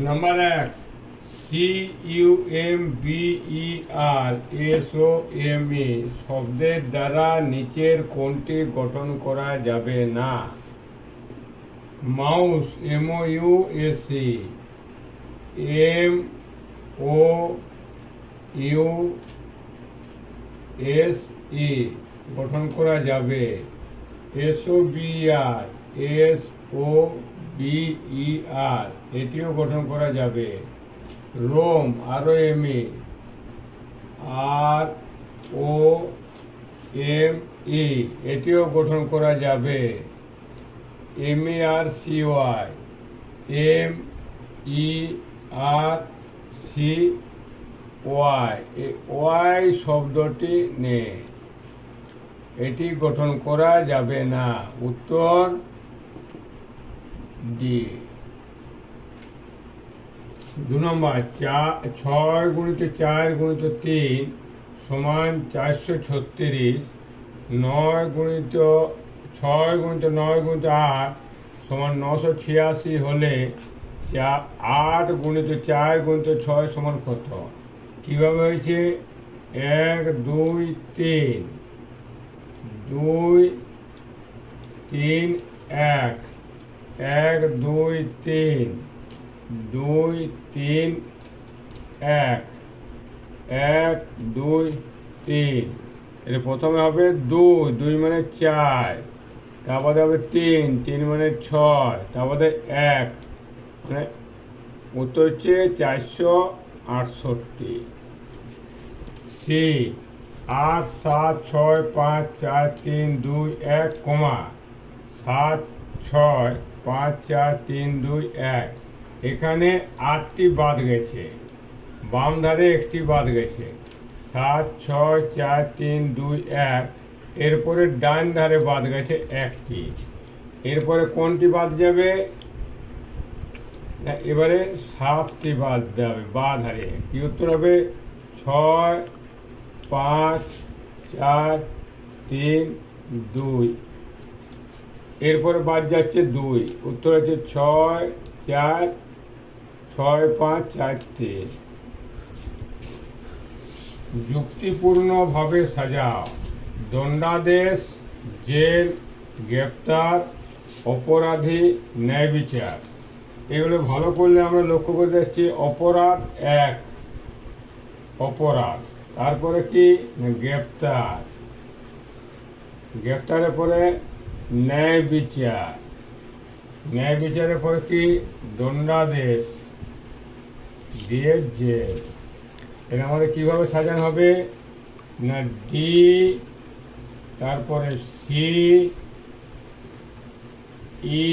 Number 1, CUMBERSOME শব্দের দ্বারা নিচের কোনটি গঠন করা যাবে না? মাউস, MOUSE, MOUSE গঠন করা যাবে। SOBER, SOBER এটিও গঠন করা যাবে। রোম, ROME, ROME এটিও গঠন করা যাবে। MERCY, MERCY ওয়াই শব্দটি নেই, এটি গঠন করা যাবে না। উত্তর ডি। 2 নম্বর, 6 × 4 × 3 সমান 436, 9 × 6 × 9 × 8 সমান 986 হলে 8 × 4 × 6 সমান কত? কিভাবে হয়েছে? 1 2 3 2 3 1 1 2 3 2 3 1 1 2 3। এর প্রথমে হবে 2 2 মানে 4, তারপরে হবে 3 3 মানে 6, তারপরে 1 মানে উত্তর হচ্ছে 468। সি 8 7 6 5 4 3 2 1, 7 6 5 4 3 2 1। এখানে 8টি বাদ গেছে, বাম ধারে একটি বাদ গেছে। 7 6 4 3 2 1। এরপরে ডান ধারে বাদ গেছে একটি। এরপরে কোনটি বাদ যাবে? এবারে 7টি বাদ যাবে বাঁ ধারে। কি উত্তর হবে? 6 5 4 3 2। এরপরে বাদ যাচ্ছে 2, উত্তর হচ্ছে 6 4 6 5 4 3। যুক্তিপূর্ণভাবে সাজাও। দণ্ডাদেশ, জেল, গ্রেপ্তার, অপরাধী, ন্যায় বিচার। এগুলো ভালো করলে আমরা লক্ষ্য করে যাচ্ছি। অপরাধ 1, অপরাধ। তারপরে কি? গ্রেপ্তার। গ্রেপ্তারের পরে ন্যায় বিচার। ন্যায় বিচারের পরে কি? দণ্ডাদেশ, দিয়ে জেল। এটা আমাদের কিভাবে সাজানো হবে না? ডি, তারপরে সি, ই,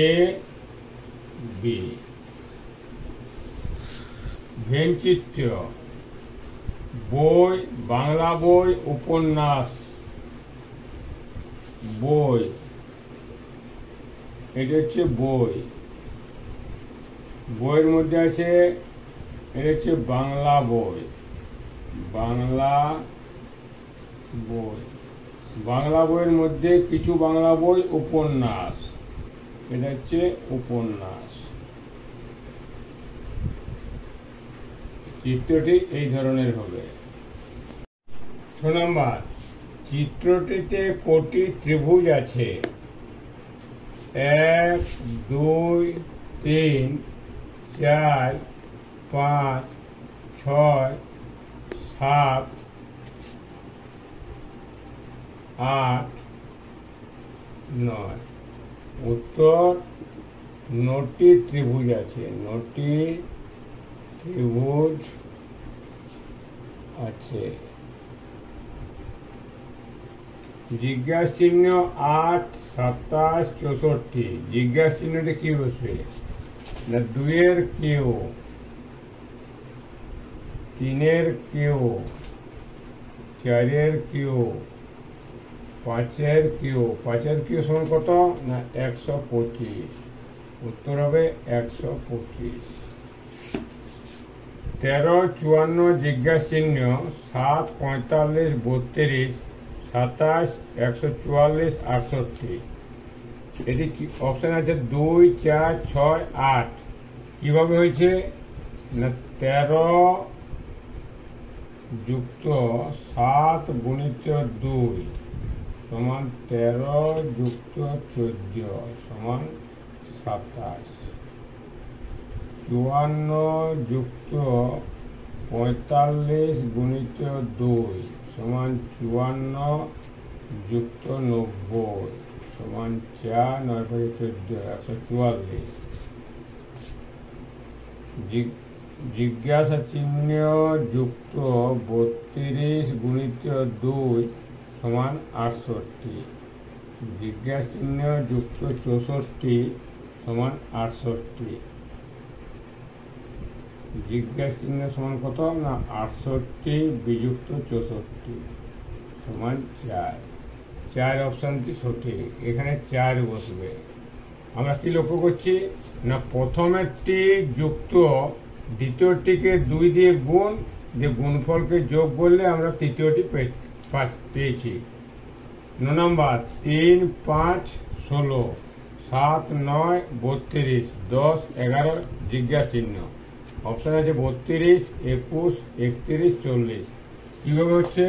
এ, বি। ভেনচিত্র, বই, বাংলা বই, উপন্যাস। বই, এটা হচ্ছে বই। বইয়ের মধ্যে আছে, এটা হচ্ছে বাংলা বই। বাংলা বই, বাংলা বইয়ের মধ্যে কিছু বাংলা বই উপন্যাস। এটা হচ্ছে উপন্যাস। চিত্রটি এই ধরনের হবে। 6 নম্বর, চিত্রটিতে কটি ত্রিভুজ আছে? 1 2 3 4 5 6 7 8 9। উত্তর 9টি ত্রিভুজ আছে। 9টি ত্রিভুজ আছে। জিজ্ঞাসা চিহ্ন 8 27 64। জিজ্ঞাসা চিহ্নটা কি বসবে না? 2-এর কেউ, 3-এর কেউ, 4-এর কেউ, 5-এর কেউ। 5-এর কেউ সমান কত না? 125। উত্তর হবে 125। 13 54 জিজ্ঞাসা চিহ্ন 7 45 32 27 144 68। এটি অপশান আছে 2, 4, 6, 8। কিভাবে হয়েছে না 13 যুক্ত 7 গুণিত 2 সমান 13 যুক্ত 14 সমান 27। 54 যুক্ত 45 গুণিত 2 সমান 54 যুক্ত 90 সমান 4, 9 14, 144। জিজ্ঞাসা চিহ্ন যুক্ত 32 গুণিত 2 সমান 68। জিজ্ঞাসা চিহ্ন যুক্ত 64 সমান 68। জিজ্ঞাসা চিহ্ন সমান কত না 68 বিযুক্ত 64 সমান 4। 4 অপশানটি সঠিক, এখানে 4 বসবে। আমরা কি লক্ষ্য করছি না প্রথমেরটি যুক্ত দ্বিতীয়টিকে 2 দিয়ে গুণ দিয়ে গুণফলকে যোগ করলে আমরা তৃতীয়টি পেয়েছি। 9 নম্বর 3, 5, 16, 7, 9, 32, 10, 11 জিজ্ঞাসা চিহ্ন। অপশান আছে 32, 21, 31, 40। কীভাবে হচ্ছে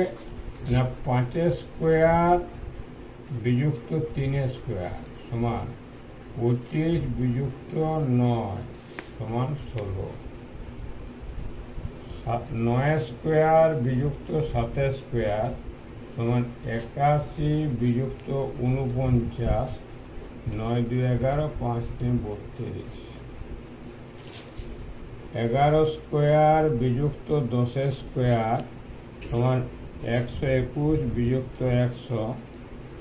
না 5 স্কোয়ার বিযুক্ত 3 স্কোয়ার সমান 25 বিযুক্ত 9 সমান 16। 9 স্কোয়ার বিযুক্ত 7 স্কোয়ার সমান 81 বিযুক্ত 49, 9, 2, 11, 5, 3, 32। 11 স্কোয়ার বিযুক্ত 10 স্কোয়ার সমান 121 বিযুক্ত 100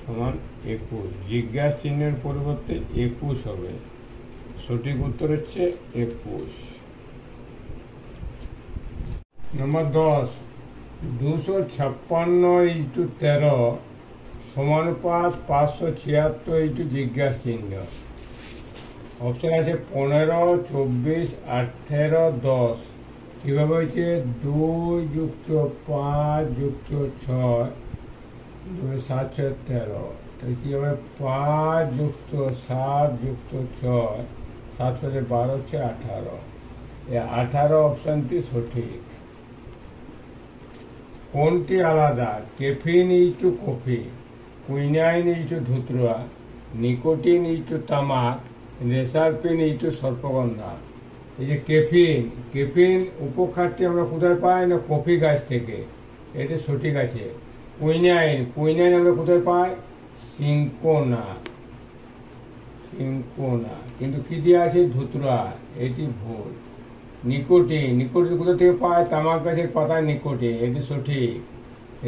সমান 21। জিজ্ঞাসা চিহ্নের পরিবর্তে 21 হবে। সঠিক উত্তর হচ্ছে 21। নম্বর 10, 256 ইন্টু 13 সমানুপাত 576 ইন্টু জিজ্ঞাসা চিহ্ন। অপশান আছে 15, 24, 18, 10। কীভাবে হয়েছে 2 যুক্ত 5 যুক্ত 6 2, 7, 6, 13। তাহলে কী হবে 5 যুক্ত 7 যুক্ত 6 7, 12 হচ্ছে 18। এই 18 অপশানটি সঠিক। কোনটি আলাদা? Caffeine is coffee, quinine is ধুতরা, নিকোটিন ইজ তামাক, নেশারপিন ইজ সর্পগন্ধা। এই যে ক্যাফিন উপকারটি আমরা কোথায় পাই না কফি গাছ থেকে, এটা সঠিক আছে। কুইনাইন আমরা কোথায় পাই? সিঙ্কোনা, কিন্তু কি দিয়ে আছে ধুতরা, এটি ভুল। নিকোটিন কোথা থেকে পায়? তামাক গাছের পাতায় নিকোটিন, এটি সঠিক।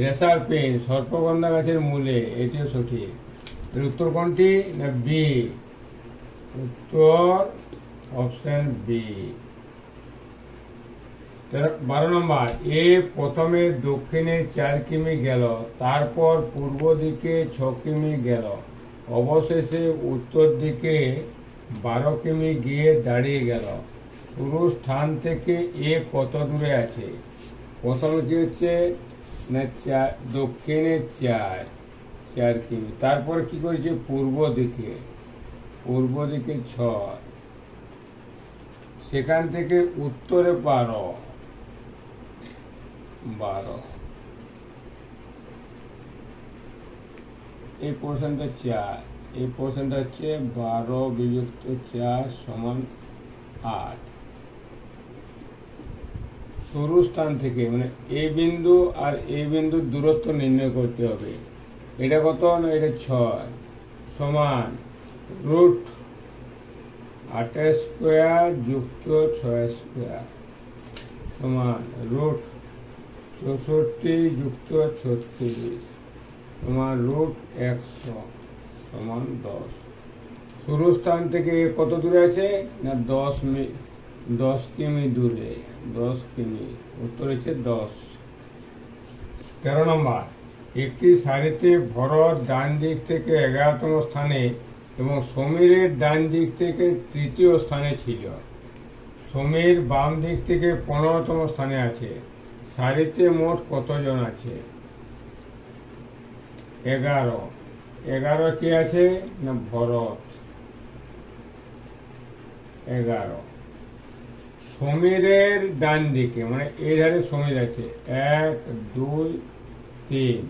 রেসারপিন সর্পগন্ধা গাছের মূলে, এটিও সঠিক। উত্তর কোনটি না বি, উত্তর অপশন বি। 12 নম্বর এ প্রথমে দক্ষিণে 4 কিমি গেল, তারপর পূর্ব দিকে 6 কিমি গেল, অবশেষে উত্তর দিকে 12 কিমি গিয়ে দাঁড়িয়ে গেল। শুরু স্থান থেকে এ কত দূরে আছে? প্রথমে কি হচ্ছে না দক্ষিণে 4 কিমি, তারপরে কি করেছে পূর্ব দিকে 6, সেখান থেকে উত্তরে 12। এই পোর্শনটা 4, এই পোর্শনটা হচ্ছে 12 বিযুক্ত 4 সমান 8। শুরু স্থান থেকে মানে এ বিন্দু আর এ বিন্দুর দূরত্ব নির্ণয় করতে হবে। এটা কত না এটা 6 সমান রুট 8 স্কোয়ার যুক্ত 6 স্কোয়ার সমান রুট 64 যুক্ত 36 সমান রুট 100 সমান 10। শুরু স্থান থেকে কত দূরে আছে না 10 কিমি দূরে, 10 কিমি, উত্তর হচ্ছে 10। 13 নম্বর একটি সারিতে ভরত ডান দিক থেকে 11তম স্থানে এবং সমীরের ডান দিক থেকে 3য় স্থানে ছিল। সমীর বাম দিক থেকে 15তম স্থানে আছে। সারিতে মোট কতজন আছে? 11 কে আছে না ভরত। 11। সমীরের ডান দিকে মানে এই ধারে সমীর আছে 1 2 3,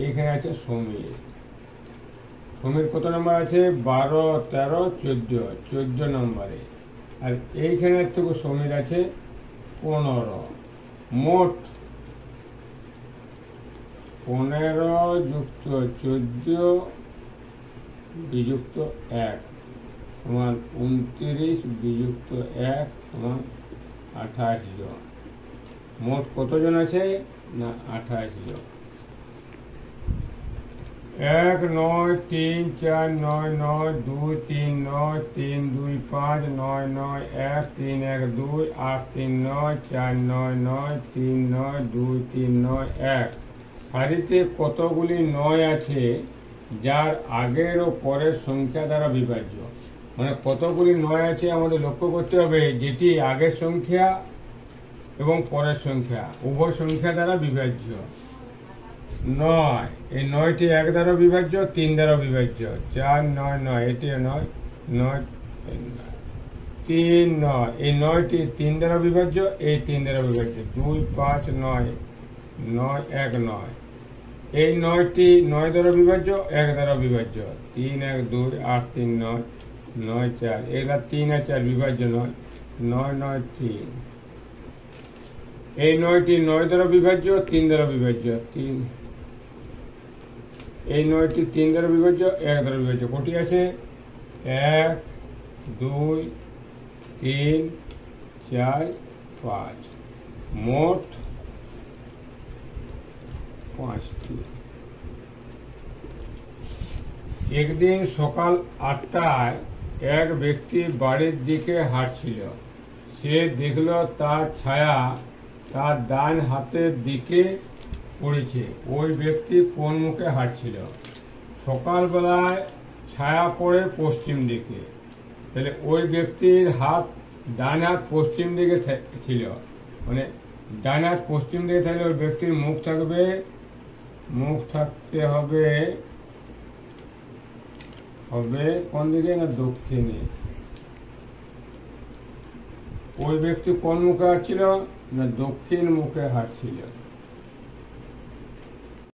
এখানে আছে সমীর। সমীর কত নম্বর আছে? 12 13 14, 14 নম্বরে। আর এইখানে থেকে সমীর আছে 15। মোট 15 যুক্ত 14 বিযুক্ত 1 সমান 29 বিযুক্ত 1 সমান 28 জন। মোট কতজন আছে? না 28 জন। 1 9 3 4 9 9 2 3 9 3 2 5 9 9 1 3 1 2 8 3 9 4 9 9 3 9 2 3 9 1। সারিতে কতগুলি 9 আছে যার আগের ও পরের সংখ্যা দ্বারা বিভাজ্য? মানে কতগুলি 9 আছে আমাদের লক্ষ্য করতে হবে যেটি আগের সংখ্যা এবং পরের সংখ্যা উভয় সংখ্যা দ্বারা বিভাজ্য। 9, এই 9টি 1 দ্বারা বিভাজ্য, 3 দ্বারা বিভাজ্য। 4 9 9, এটিও 9 9 3 9, এই 9টি 3 দ্বারা বিভাজ্য, এই 3 দ্বারা বিভাজ্য। 2 5 9 9 1 9, এই 9টি 9 দ্বারা বিভাজ্য, 1 দ্বারা বিভাজ্য। 3 1 2 8 3 9 9 4, এগুলা 3 আর 4 বিভাজ্য নয়। 9 9 3, এই 9টি 9 দ্বারা বিভাজ্য, 3 দ্বারা বিভাজ্য। 3, এই 9টি 3 দ্বারা বিভাজ্য, 1 দ্বারা বিভাজ্য। কটি আছে? 1 2 3 4 5, মোট 5টি। একদিন সকাল 8টায় এক ব্যক্তি বাড়ির দিকে হাঁটছিল। সে দেখল তার ছায়া তার ডান হাতের দিকে পড়েছে। ওই ব্যক্তি কোন মুখে হাঁটছিল? সকালবেলায় ছায়া পড়ে পশ্চিম দিকে, তাহলে ওই ব্যক্তির ডান হাত পশ্চিম দিকে ছিল, মানে ডান হাত পশ্চিম দিকে থাকলে ওই ব্যক্তির মুখ থাকতে হবে কোন দিকে? না দক্ষিণে। ওই ব্যক্তি কোন মুখে হাঁটছিল? না দক্ষিণ মুখে হাঁটছিল।